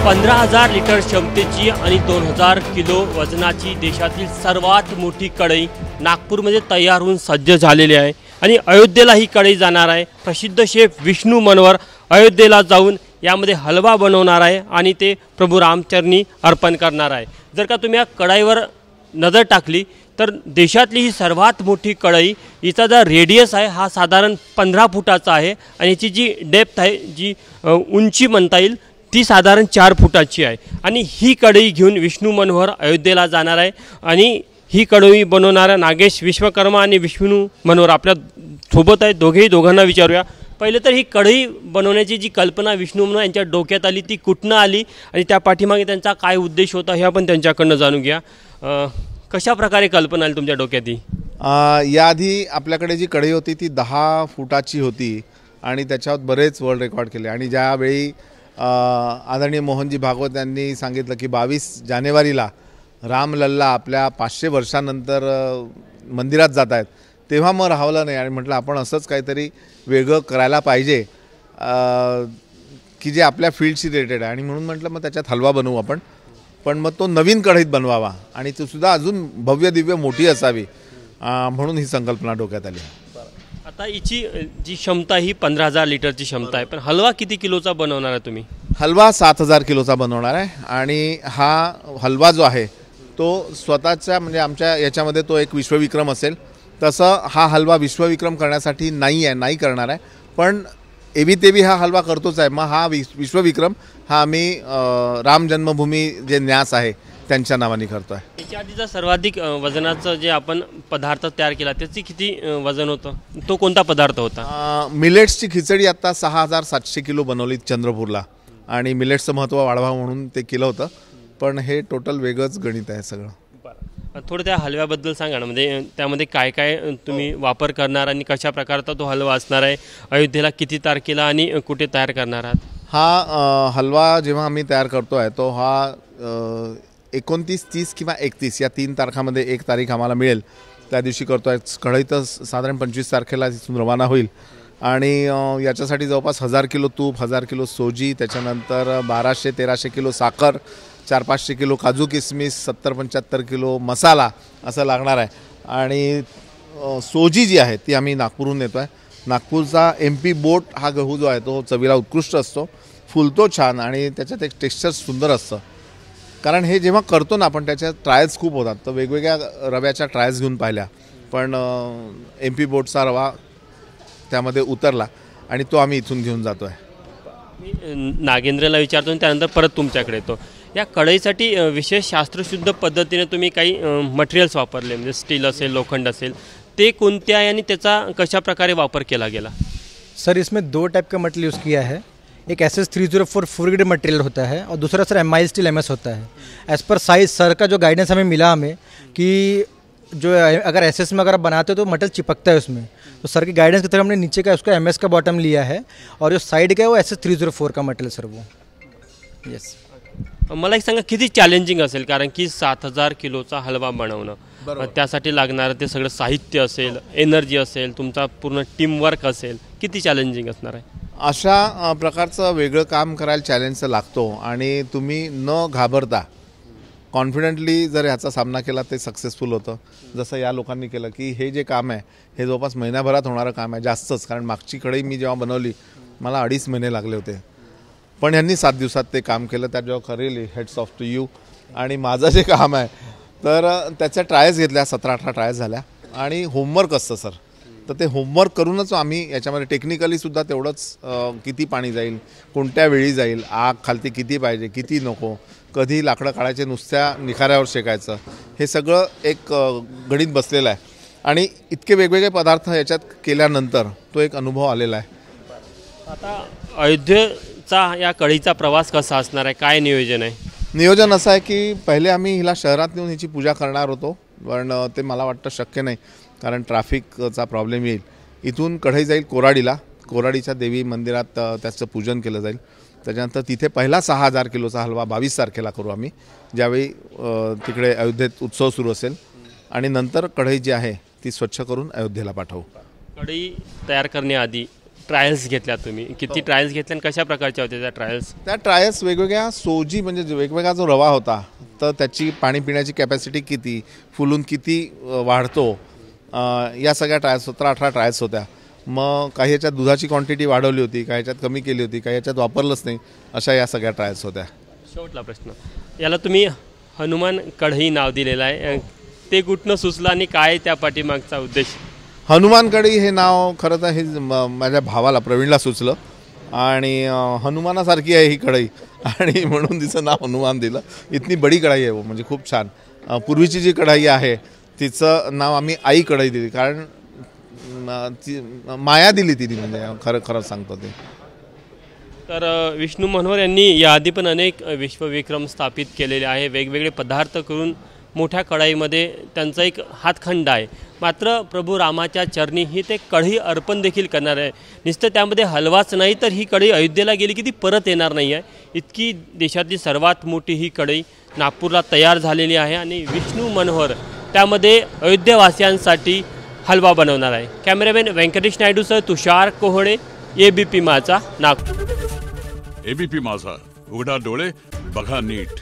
15,000 litre क्षमतेची आणि 2,000 kilo वजनाची देशातील सर्वात मोठी कढई नागपूरमध्ये तयार होऊन सज्ज झालेली आहे आणि अयोध्येला ही कढई जाणार आहे। प्रसिद्ध शेफ विष्णू मनोहर अयोध्येला जाऊन यामध्ये हलवा बनवणार आहे आणि ते प्रभू रामचरणी अर्पण करणार आहे। जर का तुम्ही या कढईवर नजर टाकली तर देशातली ही सर्वात मोठी कढई, हिचा जो रेडियस आहे हा साधारण 15 फुटाचा आहे आणि याची जी डेप्थ आहे, जी उंची म्हणता येईल ती साधारण 4 फुटाची आहे आणि ही कढई घेऊन विष्णू मनोहर अयोध्येला जाणार आहे। आणि ही कढई बनवणारा नागेश विश्वकर्मा आणि विष्णू मनोहर आपल्या सोबत आहे। दोघांना विचारूया। पहिले तर ही कढई बनवण्याची जी कल्पना विष्णू मनोहर यांच्या डोक्यात आली ती कुठनं आली आणि त्या पाठीमागे त्यांचा काय उद्देश होता हे आपण त्यांच्याकडनं जाणून घ्या। कशा प्रकारे कल्पना आली तुमच्या डोक्यात ही? याआधी आपल्याकडे जी कढई होती ती 10 फुटाची होती आणि त्याच्यावर बरेच वर्ल्ड रेकॉर्ड केले आणि ज्यावेळी आदरणीय मोहनजी भागवत यांनी सांगितलं की 22 जानेवारीला रामलल्ला आपल्या 500 वर्षांनंतर मंदिरात जात आहेत, तेव्हा मग राहवलं नाही आणि म्हटलं आपण असंच काहीतरी वेगळं करायला पाहिजे की जे आपल्या फील्डशी रिलेटेड आहे आणि म्हणून म्हटलं मग त्याच्यात हलवा बनवू आपण, पण मग तो नवीन कढईत बनवावा आणि ती सुद्धा अजून भव्य दिव्य मोठी असावी म्हणून ही संकल्पना डोक्यात आली। आता हिची जी क्षमता ही 15,000 लिटरची क्षमता आहे, पण हलवा किती किलोचा बनवणार आहे तुम्ही? हलवा 7,000 किलोचा बनवणार आहे आणि हा हलवा जो आहे तो स्वतःच्या म्हणजे आमच्या याच्यामध्ये तो एक विश्वविक्रम असेल, तसं हा हलवा विश्वविक्रम करण्यासाठी नाही करणार आहे, पण एबी तेबी हा हलवा करतोच आहे। मग हा विश्वविक्रम हा आम्ही राम जन्मभूमी जे न्यास आहे त्यांच्या नावाने करतो आहे। याच्या आधीचा सर्वाधिक वजनाचं जे आपण पदार्थ तयार केला त्याची किती वजन होतं? तो कोणता पदार्थ होता? मिलेट्सची खिचडी आता 6,700 किलो बनवली चंद्रपूरला आणि मिलेट्सचं महत्त्व वाढवावं म्हणून ते केलं होतं, पण हे टोटल वेगळंच गणित आहे सगळं। थोडं त्या हलव्याबद्दल सांगा ना, म्हणजे त्यामध्ये काय काय तुम्ही वापर करणार आणि कशा प्रकारचा तो हलवा असणार आहे, अयोध्येला किती तारखेला आणि कुठे तयार करणार आहात? हा हलवा जेव्हा आम्ही तयार करतो आहे तो हा 29, 30 किंवा 31 या 3 तारखामध्ये एक तारीख आम्हाला मिळेल त्या दिवशी करतो आहे। कढई तर साधारण 25 तारखेला तिथून रवाना होईल आणि याच्यासाठी जवळपास 1000 किलो तूप, 1000 किलो सोजी, त्याच्यानंतर 1200-1300 किलो साखर, 400-500 किलो काजू किसमिस, 70-75 किलो मसाला असं लागणार आहे। आणि सोजी जी आहे ती आम्ही नागपूरहून नेतो आहे। नागपूरचा MP बोट हा गहू जो आहे तो चवीला उत्कृष्ट असतो, फुलतो छान आणि त्याच्यात एक टेक्स्चर सुंदर असतं। कारण हे जेव्हा करतो ना आपण त्याच्यात ट्रायल्स खूप होतात, तर वेगवेगळ्या रव्याच्या ट्रायल्स घेऊन पाहिल्या, पण MP बोटचा रवा त्यामध्ये उतरला आणि तो आम्ही इथून घेऊन जातो आहे। मी नागेंद्रला विचारतो आणि त्यानंतर परत तुमच्याकडे येतो। या कढईसाठी विशेष शास्त्रशुद्ध पद्धतीने तुम्ही काही मटेरियल्स वापरले, म्हणजे स्टील असेल, लोखंड असेल, ते कोणत्या आहे आणि त्याचा कशा प्रकारे वापर केला गेला? सर इसमें 2 टाइप का मटेरियल यूज़ किया है। एक SS304 4 ग्रेड मटेरियल होता है और दूसरा सर MI स्टील MS होता है। एज पर साइज सर का जो गाइडेंस हमें मिला हमें कि जो अगर SS में अगर आप बनाते हो तो मटेरियल चिपकता है उसमें, तो सर की गाइडेंस की तरह हमने नीचे का उसका MS का बॉटम लिया है और जो साइड का है वो SS304 का मटेरियल सर वो। यस, मला एक सांगा किती चॅलेंजिंग असेल, कारण की 7,000 किलोचा हलवा बनवणं, त्यासाठी लागणारं ते सगळं साहित्य असेल, एनर्जी असेल, तुमचा पूर्ण टीमवर्क असेल, किती चॅलेंजिंग असणार आहे? अशा प्रकारचं वेगळं काम करायला चॅलेंज लागतो आणि तुम्ही न घाबरता कॉन्फिडेंटली जर याचा सामना केला ते सक्सेसफुल होतं। जसं या लोकांनी केलं की हे जे काम आहे हे जवळपास महिन्याभरात होणारं काम आहे, जास्तच, कारण मागची कढई मी जेव्हा बनवली मला 2.5 महिने लागले होते, पण यांनी 7 दिवसात ते काम केलं। त्या जेव्हा खरेली हेड्स ऑफ टू यू। आणि माझं जे काम आहे तर त्याच्या ट्रायल्स घेतल्या, 17-18 ट्रायल्स झाल्या आणि होमवर्क असतं सर, तर ते होमवर्क करूनच आम्ही याच्यामध्ये टेक्निकली सुद्धा तेवढंच किती पाणी जाईल, कोणत्या वेळी जाईल, आग खालती किती पाहिजे, किती नको, कधी लाकडं काढायचे, नुसत्या निखाऱ्यावर शेकायचं, हे सगळं एक गणित बसलेलं आहे आणि इतके वेगवेगळे पदार्थ याच्यात केल्यानंतर तो एक अनुभव आलेला आहे। आता अयोध्येचा या कढईचा प्रवास कसा असणार आहे, काय नियोजन आहे? नियोजन असं आहे की पहिले आम्ही हिला शहरात नेऊन हिची पूजा करणार होतो, पण ते मला वाटतं शक्य नाही, कारण ट्रॅफिकचा प्रॉब्लेम येईल। इथून कढई जाईल कोराडीला, कोराडीच्या देवी मंदिरात त्याचं पूजन केलं जाईल। त्याच्यानंतर तिथे पहिला 6,000 किलोचा हलवा 22 तारखेला करू आम्ही, ज्यावेळी तिकडे अयोध्येत उत्सव सुरू असेल, आणि नंतर कढई जी आहे ती स्वच्छ करून अयोध्येला पाठवू। कढई तयार करण्याआधी ट्रायल्स घेतल्या तुम्ही, किती ट्रायल्स घेतल्या आणि कशा प्रकारच्या होत्या त्या ट्रायल्स? त्या ट्रायल्स वेगवेगळ्या सोजी म्हणजे वेगवेगळा जो रवा होता तर त्याची पाणी पिण्याची कॅपॅसिटी किती, फुलून किती वाढतो, या सगळ्या ट्रायल्स 17-18 ट्रायल्स होत्या. मग काही याच्यात दुधाची क्वांटिटी वाढवली होती, काही याच्यात कमी केली होती, काही याच्यात वापरलंच नाही, अशा या सगळ्या ट्रायल्स होत्या. शेवटला प्रश्न, याला तुम्ही हनुमान कढई नाव दिलेलं आहे, ते कुठनं सुचलं आणि काय त्या पाठीमागचा उद्देश? हनुमान कढई हे नाव खरं तर हे माझ्या भावाला प्रवीणला सुचलं आणि हनुमानासारखी आहे ही कढई आणि म्हणून तिचं नाव हनुमान दिलं. इतनी बडी कढाई आहे म्हणजे खूप छान. पूर्वीची जी कढाई आहे तिचं नाव आम्ही आई कढई दिली, कारण ती माया दिली तिने, म्हणजे खरं खरं सांगतो ते. तर विष्णू मनोहर यांनी याआधी पण अनेक विश्वविक्रम स्थापित केलेले आहे. वेगवेगळे पदार्थ करून मोठ्या कढाईमध्ये त्यांचा एक हातखंडा आहे. मात्र प्रभू रामाच्या चरणी ही ते कढई अर्पण देखील करणार आहे. नुसतं त्यामध्ये हलवाच नाही तर ही कढई अयोध्येला गेली की ती परत येणार नाही आहे. इतकी देशातील सर्वात मोठी ही कढई नागपूरला तयार झालेली आहे आणि विष्णू मनोहर त्यामध्ये अयोध्येवासियांसाठी हलवा बनवणार आहे. कॅमेरामॅन व्यंकटेश नायडूसह तुषार कोहळे, ABP माझा, नागपूर. ABP माझा, उघडा डोळे बघा नीट.